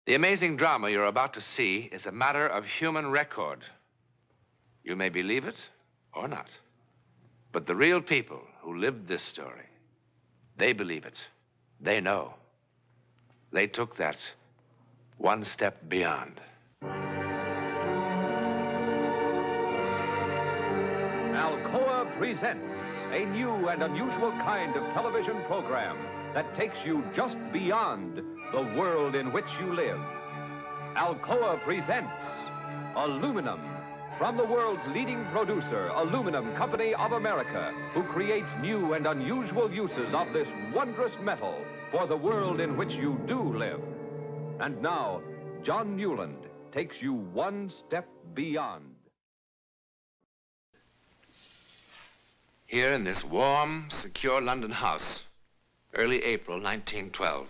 The amazing drama you're about to see is a matter of human record. You may believe it or not. But the real people who lived this story, they believe it. They know. They took that one step beyond. Alcoa presents a new and unusual kind of television program that takes you just beyond the world in which you live. Alcoa presents Aluminum, from the world's leading producer, Aluminum Company of America, who creates new and unusual uses of this wondrous metal for the world in which you do live. And now, John Newland takes you one step beyond. Here in this warm, secure London house, early April 1912,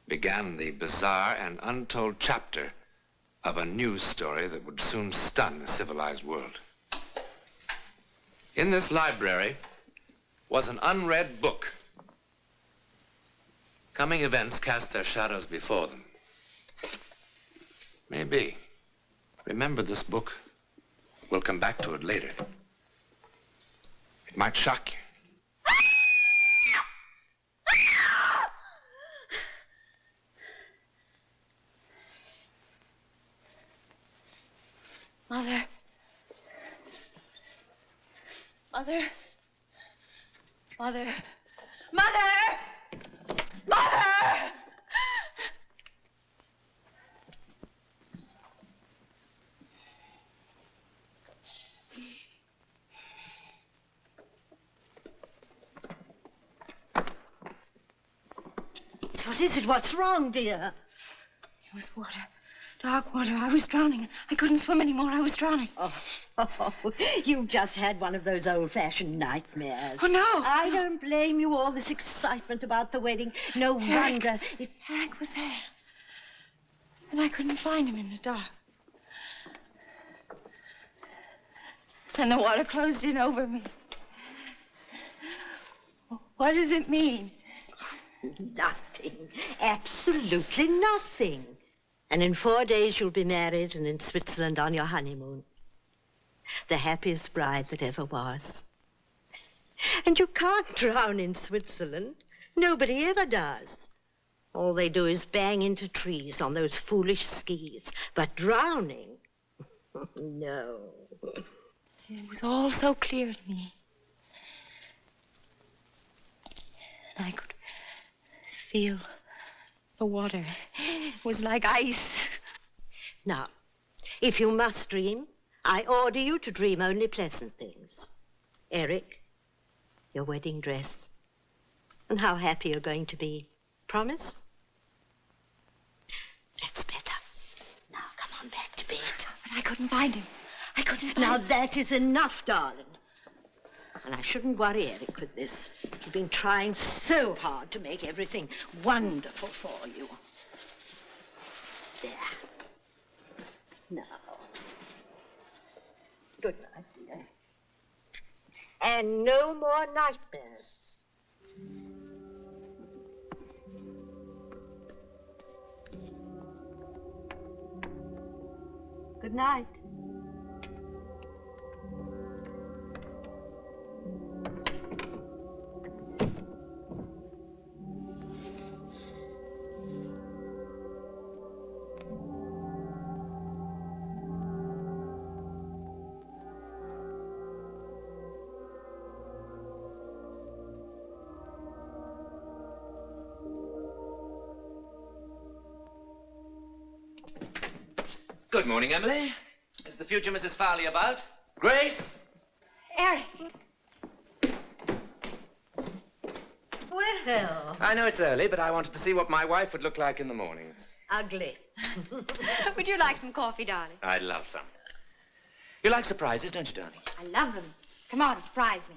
began the bizarre and untold chapter of a news story that would soon stun the civilized world. In this library was an unread book. Coming events cast their shadows before them. Maybe. Remember this book. We'll come back to it later. It might shock you. Mother. Mother. Mother. Mother! Mother! What is it? What's wrong, dear? It was water. Dark water. I was drowning. I couldn't swim anymore. I was drowning. Oh, you've just had one of those old-fashioned nightmares. Oh, no. I don't blame you. All this excitement about the wedding. No wonder. Eric was there. And I couldn't find him in the dark. And the water closed in over me. What does it mean? Nothing. Absolutely nothing. And in 4 days you'll be married and in Switzerland on your honeymoon. The happiest bride that ever was. And you can't drown in Switzerland. Nobody ever does. All they do is bang into trees on those foolish skis. But drowning? No. It was all so clear to me. I could feel the water. It was like ice. Now, if you must dream, I order you to dream only pleasant things. Eric, your wedding dress, and how happy you're going to be. Promise? That's better. Now, come on back to bed. But I couldn't find him. I couldn't find him. Now, him. that is enough, darling. And I shouldn't worry Eric with this. He's been trying so hard to make everything wonderful for you. There. Now. Good night, dear. And no more nightmares. Good night. Good morning, Emily. Is the future Mrs. Farley about? Grace? Eric. Well. I know it's early, but I wanted to see what my wife would look like in the mornings. Ugly. Would you like some coffee, darling? I'd love some. You like surprises, don't you, darling? I love them. Come on, surprise me.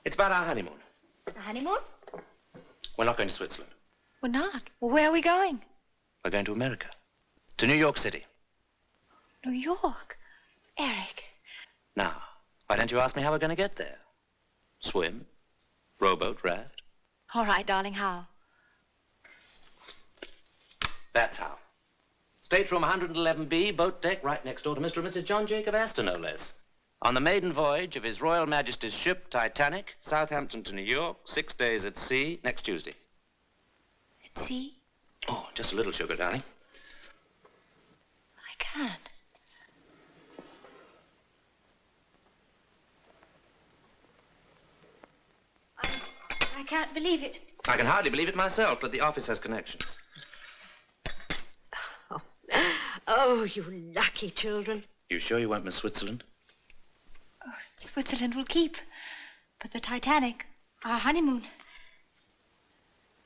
It's about our honeymoon. The honeymoon? We're not going to Switzerland. We're not. Well, where are we going? We're going to America. To New York City. New York? Eric. Now, why don't you ask me how we're going to get there? Swim? Rowboat, raft? All right, darling, how? That's how. Stateroom 111B, boat deck, right next door to Mr. and Mrs. John Jacob Astor, no less. On the maiden voyage of His Royal Majesty's ship, Titanic, Southampton to New York, 6 days at sea, next Tuesday. At sea? Oh, just a little sugar, darling. I can't. I can't believe it. I can hardly believe it myself, but the office has connections. Oh, you lucky children. You sure you won't miss Switzerland? Oh, Switzerland will keep. But the Titanic, our honeymoon,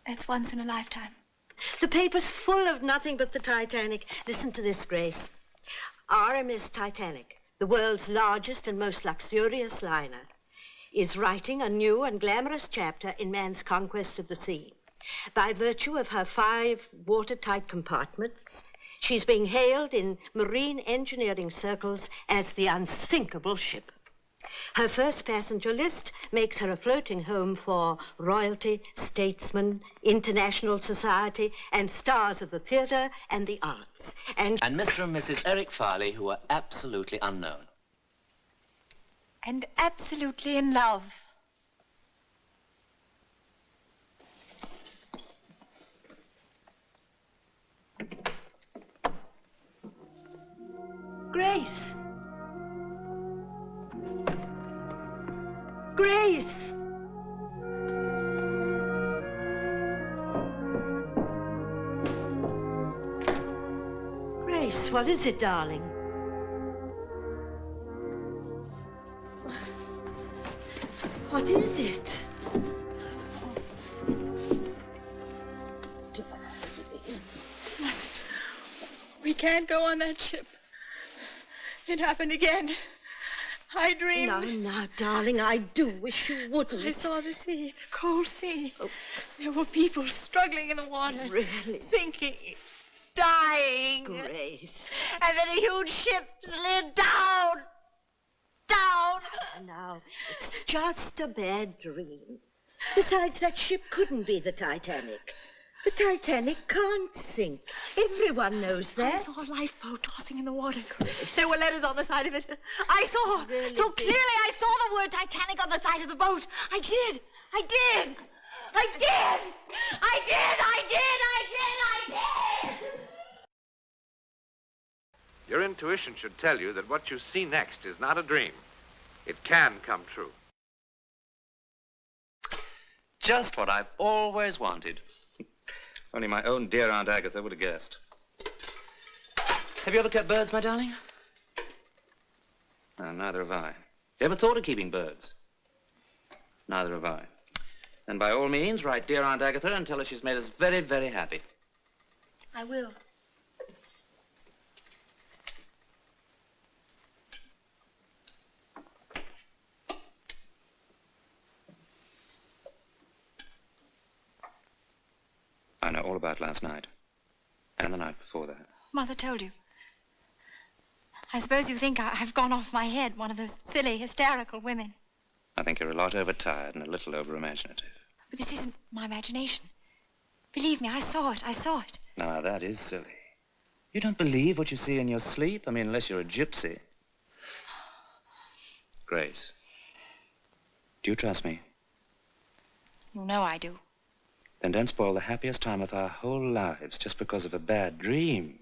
it's once in a lifetime. The paper's full of nothing but the Titanic. Listen to this, Grace. RMS Titanic, the world's largest and most luxurious liner, is writing a new and glamorous chapter in man's conquest of the sea. By virtue of her 5 watertight compartments, she's being hailed in marine engineering circles as the unsinkable ship. Her first passenger list makes her a floating home for royalty, statesmen, international society, and stars of the theater and the arts. And Mr. and Mrs. Eric Farley, who are absolutely unknown. And absolutely in love. Grace. Grace. Grace, what is it, darling? What is it? Mustn't. We can't go on that ship. It happened again. I dreamed. Now, darling, I do wish you wouldn't. I saw the sea, the cold sea. Oh. There were people struggling in the water. Really? Sinking, dying. Grace. And then a huge ship slid down. Down. Now, it's just a bad dream. Besides, that ship couldn't be the Titanic. The Titanic can't sink. Everyone knows that. I saw a lifeboat tossing in the water. Grace. There were letters on the side of it. I saw. Really so clearly I saw the word Titanic on the side of the boat. I did. I did. I did. I did. I did. I did. I did. Your intuition should tell you that what you see next is not a dream. It can come true. Just what I've always wanted. Only my own dear Aunt Agatha would have guessed. Have you ever kept birds, my darling? No, neither have I. You ever thought of keeping birds? Neither have I. Then by all means, write dear Aunt Agatha and tell her she's made us very, very happy. I will. I know all about last night. And the night before that. Mother told you. I suppose you think I've gone off my head, one of those silly, hysterical women. I think you're a lot overtired and a little over-imaginative. But this isn't my imagination. Believe me, I saw it. I saw it. Now, that is silly. You don't believe what you see in your sleep? I mean, unless you're a gypsy. Grace, do you trust me? You know I do. Then don't spoil the happiest time of our whole lives just because of a bad dream.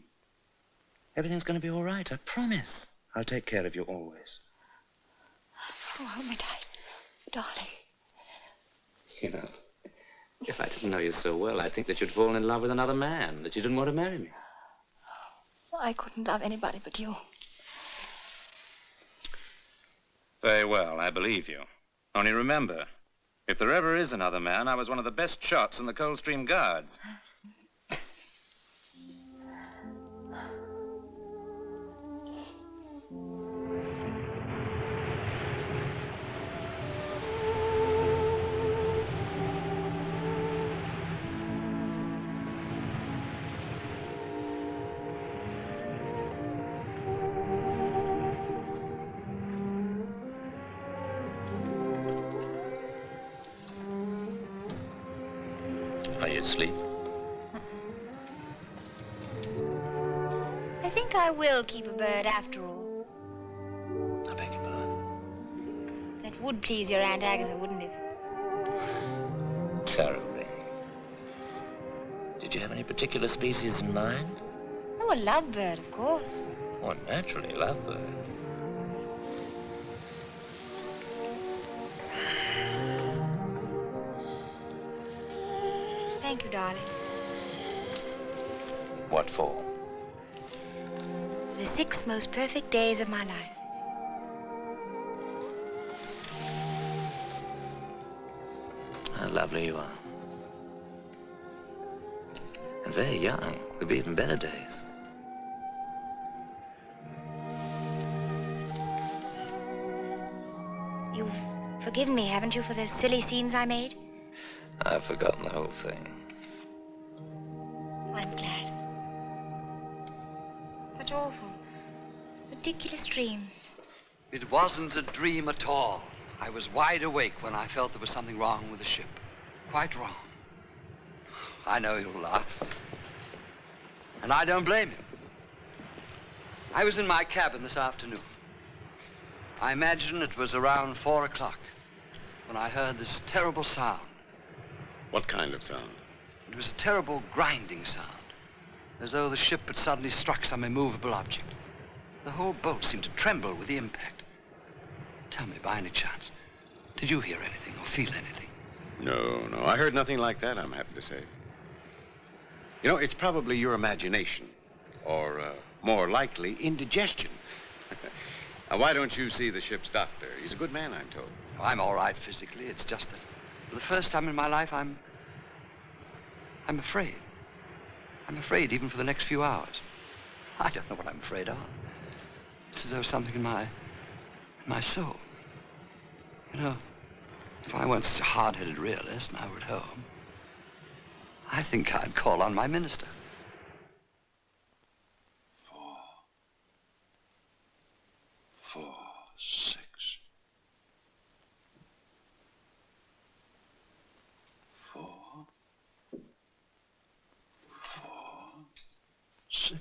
Everything's going to be all right, I promise. I'll take care of you always. Oh, hold me tight, darling. You know, if I didn't know you so well, I'd think that you'd fallen in love with another man, that you didn't want to marry me. I couldn't love anybody but you. Very well, I believe you. Only remember, if there ever is another man, I was one of the best shots in the Coldstream Guards. Are you asleep? I will keep a bird after all. I beg your pardon. That would please your Aunt Agatha, wouldn't it? Terribly. Did you have any particular species in mind? Oh, a lovebird, of course. Oh, naturally, lovebird. Thank you, darling. What for? The 6 most perfect days of my life. How lovely you are. And very young. Could be even better days. You've forgiven me, haven't you, for those silly scenes I made? I've forgotten the whole thing. I'm glad. Such awful, ridiculous dreams. It wasn't a dream at all. I was wide awake when I felt there was something wrong with the ship. Quite wrong. I know you'll laugh. And I don't blame you. I was in my cabin this afternoon. I imagine it was around 4 o'clock when I heard this terrible sound. What kind of sound? It was a terrible grinding sound, as though the ship had suddenly struck some immovable object. The whole boat seemed to tremble with the impact. Tell me, by any chance, did you hear anything or feel anything? No. I heard nothing like that, I'm happy to say. You know, it's probably your imagination, or more likely, indigestion. Now, why don't you see the ship's doctor? He's a good man, I'm told. I'm all right physically. It's just that for the first time in my life, I'm afraid. I'm afraid even for the next few hours. I don't know what I'm afraid of. It's as though something in my soul. You know, if I weren't such a hard-headed realist and I were at home, I think I'd call on my minister. 4, 6. 4, 6.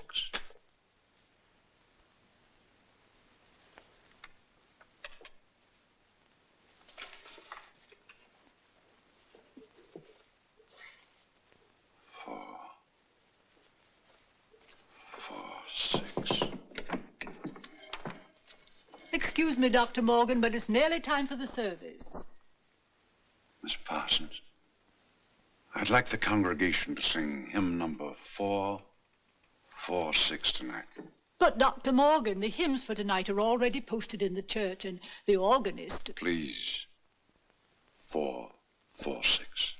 Excuse me, Dr. Morgan, but it's nearly time for the service. Miss Parsons, I'd like the congregation to sing hymn number 446 tonight. But, Dr. Morgan, the hymns for tonight are already posted in the church, and the organist... Please, 446.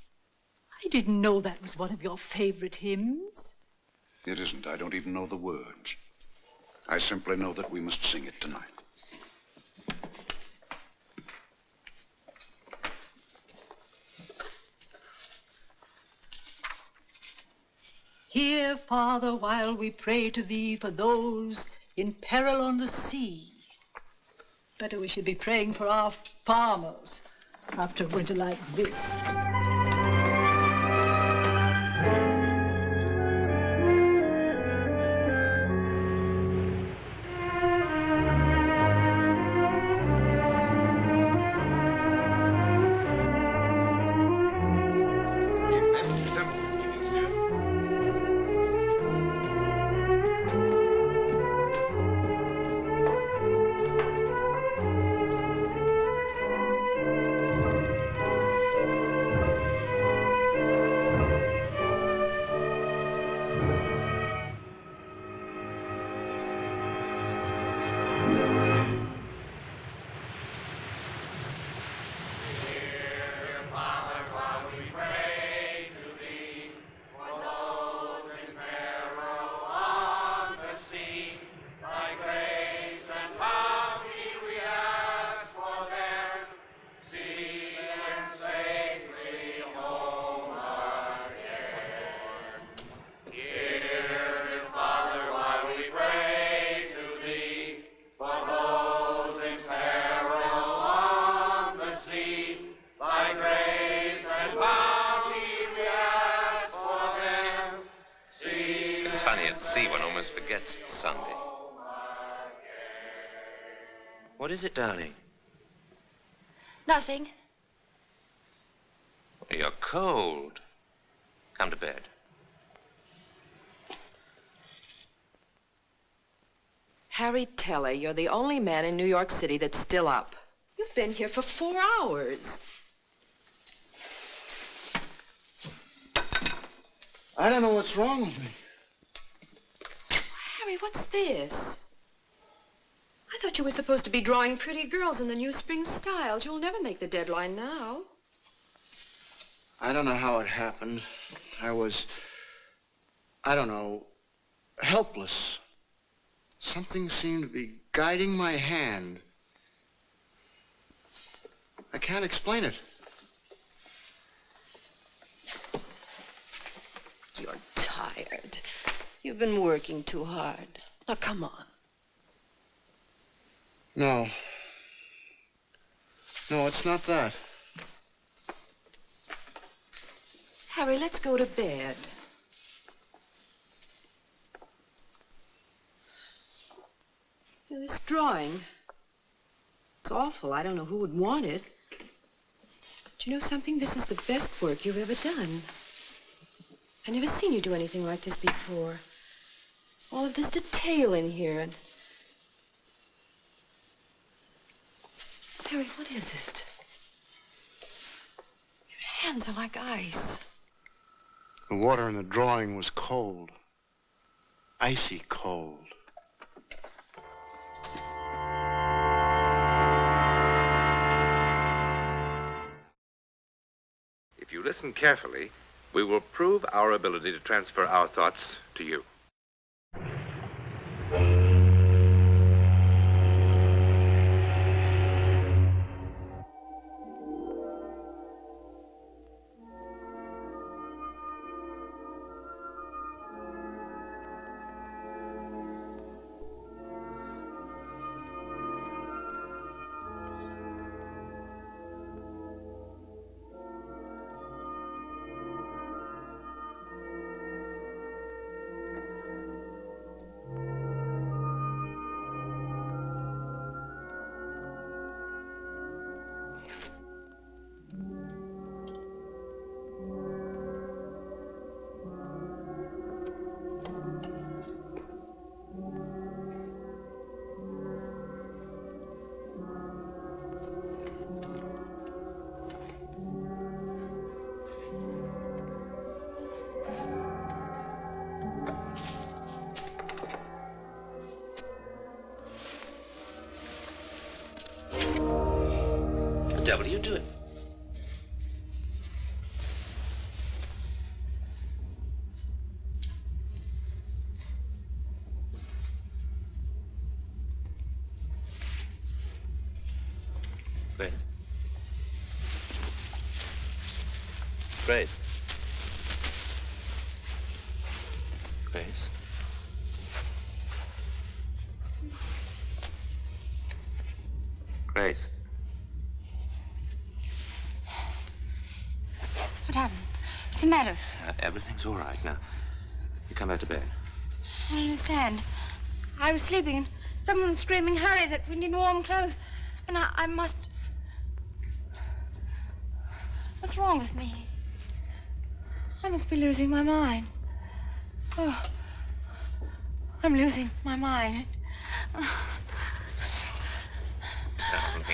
I didn't know that was one of your favorite hymns. It isn't. I don't even know the words. I simply know that we must sing it tonight. Hear, Father, while we pray to thee for those in peril on the sea. Better we should be praying for our farmers after a winter like this. Funny at sea, one almost forgets it's Sunday. What is it, darling? Nothing. You're cold. Come to bed. Harry Teller, you're the only man in New York City that's still up. You've been here for 4 hours. I don't know what's wrong with me. Harry, what's this? I thought you were supposed to be drawing pretty girls in the new spring styles. You'll never make the deadline now. I don't know how it happened. I was, I don't know, helpless. Something seemed to be guiding my hand. I can't explain it. You're tired. You've been working too hard. Now, come on. No. No, it's not that. Harry, let's go to bed. You know, this drawing, it's awful. I don't know who would want it. But you know something? This is the best work you've ever done. I've never seen you do anything like this before. All of this detail in here. And Harry, what is it? Your hands are like ice. The water in the drawing was cold. Icy cold. If you listen carefully, we will prove our ability to transfer our thoughts to you. The devil are you doing? Grace. Grace. Grace. Grace. What happened? What's the matter? Everything's all right now. You come back to bed. I don't understand. I was sleeping and someone was screaming, hurry, that we need warm clothes. And I must... What's wrong with me? I must be losing my mind. Oh, I'm losing my mind. Darling,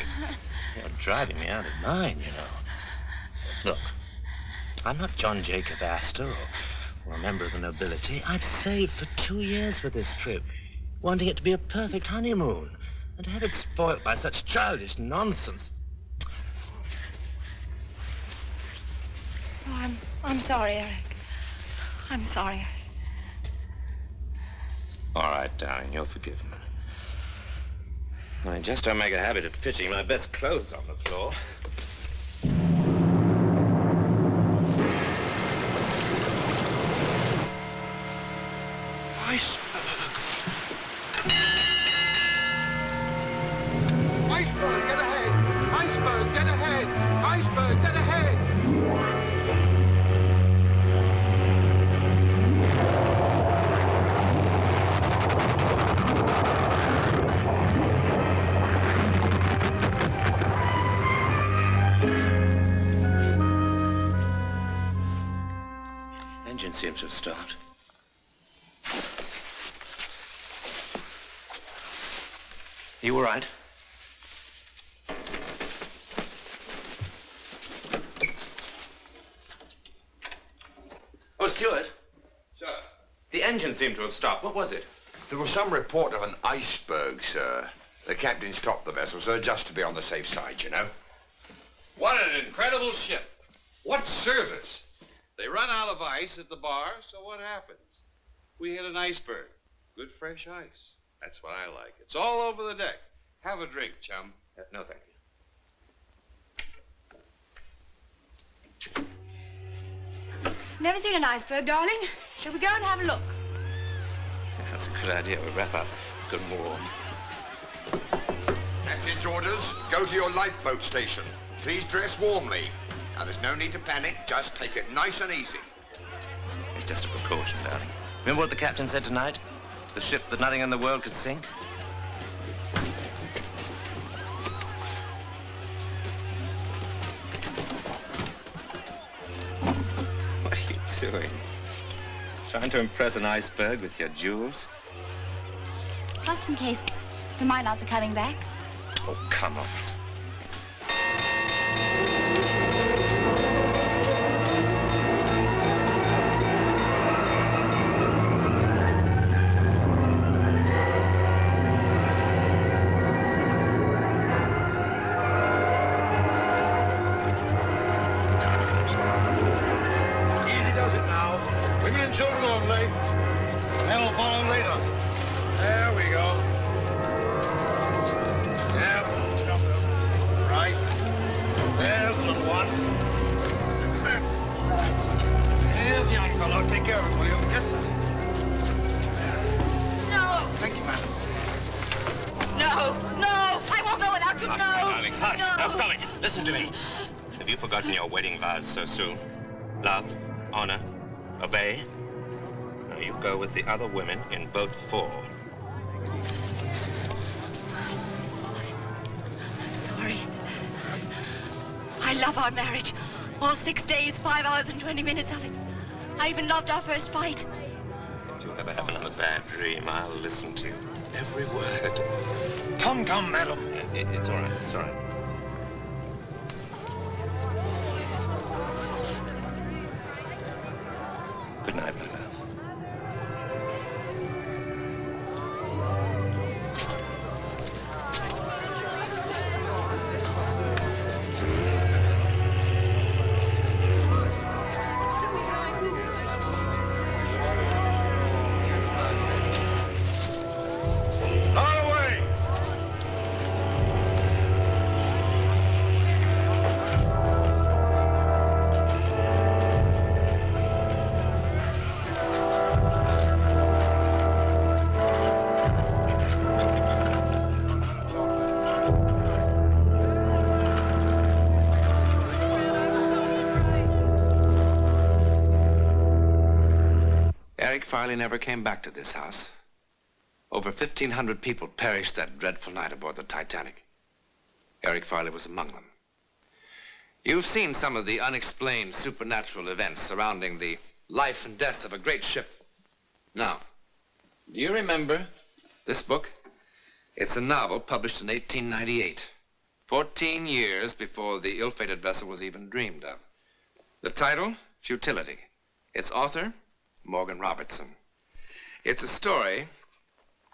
you're driving me out of mind, you know. Look, I'm not John Jacob Astor or a member of the nobility. I've saved for 2 years for this trip, wanting it to be a perfect honeymoon, and to have it spoilt by such childish nonsense. Oh, I'm sorry, Eric. I'm sorry. All right, darling, you're forgiven. I just don't make a habit of pitching my best clothes on the floor. Iceberg, get ahead! Iceberg, get ahead! Iceberg, get ahead! Engine seems to have stopped. You all right? Oh, Stuart. Sir? The engine seemed to have stopped. What was it? There was some report of an iceberg, sir. The captain stopped the vessel, sir, just to be on the safe side, you know. What an incredible ship. What service? They run out of ice at the bar, so what happens? We hit an iceberg. Good fresh ice. That's what I like. It's all over the deck. Have a drink, chum. No, thank you. Never seen an iceberg, darling. Shall we go and have a look? That's a good idea. We'll wrap up good and warm. Captain's orders, go to your lifeboat station. Please dress warmly. Now, there's no need to panic. Just take it nice and easy. It's just a precaution, darling. Remember what the captain said tonight? The ship that nothing in the world could sink? What are you doing? Trying to impress an iceberg with your jewels? Just in case we might not be coming back. Oh, come on. Easy does it now. Women and children only. Men will follow later. There we go. Yeah, stop them. Right. There's the little one. Here's the young fellow. Take care of him, will you? Yes, sir. No, Thank you, madam. no, no. I won't go without you. Hush, No. my darling, hush. No. Now stop it. Listen to me. Have you forgotten your wedding vows so soon? Love, honor, obey. Now you go with the other women in boat 4. I'm sorry. I love our marriage. All 6 days, 5 hours, and 20 minutes of it. I even loved our first fight. If you ever have another bad dream, I'll listen to you. Every word. Come, madam. It's all right. It's all right. Good night, my love. All away. Eric Farley never came back to this house. Over 1,500 people perished that dreadful night aboard the Titanic. Eric Farley was among them. You've seen some of the unexplained supernatural events surrounding the life and death of a great ship. Now, do you remember this book? It's a novel published in 1898, 14 years before the ill-fated vessel was even dreamed of. The title, Futility. Its author, Morgan Robertson. It's a story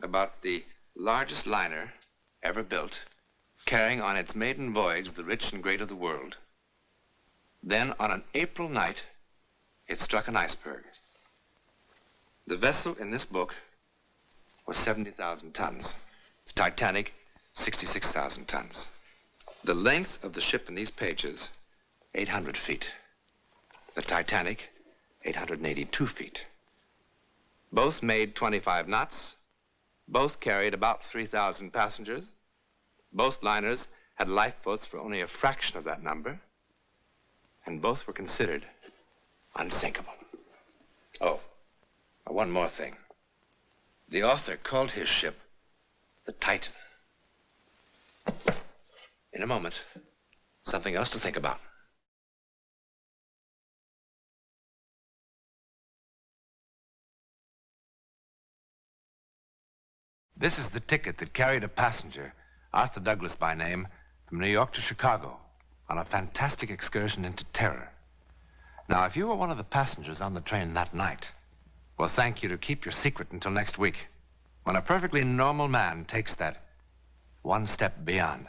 about the largest liner ever built, carrying on its maiden voyage the rich and great of the world. Then, on an April night, it struck an iceberg. The vessel in this book was 70,000 tons. The Titanic, 66,000 tons. The length of the ship in these pages, 800 feet. The Titanic, 882 feet. Both made 25 knots. Both carried about 3,000 passengers. Both liners had lifeboats for only a fraction of that number. And both were considered unsinkable. Oh, one more thing. The author called his ship the Titan. In a moment, something else to think about. This is the ticket that carried a passenger, Arthur Douglas by name, from New York to Chicago on a fantastic excursion into terror. Now, if you were one of the passengers on the train that night, we'll thank you to keep your secret until next week, when a perfectly normal man takes that one step beyond.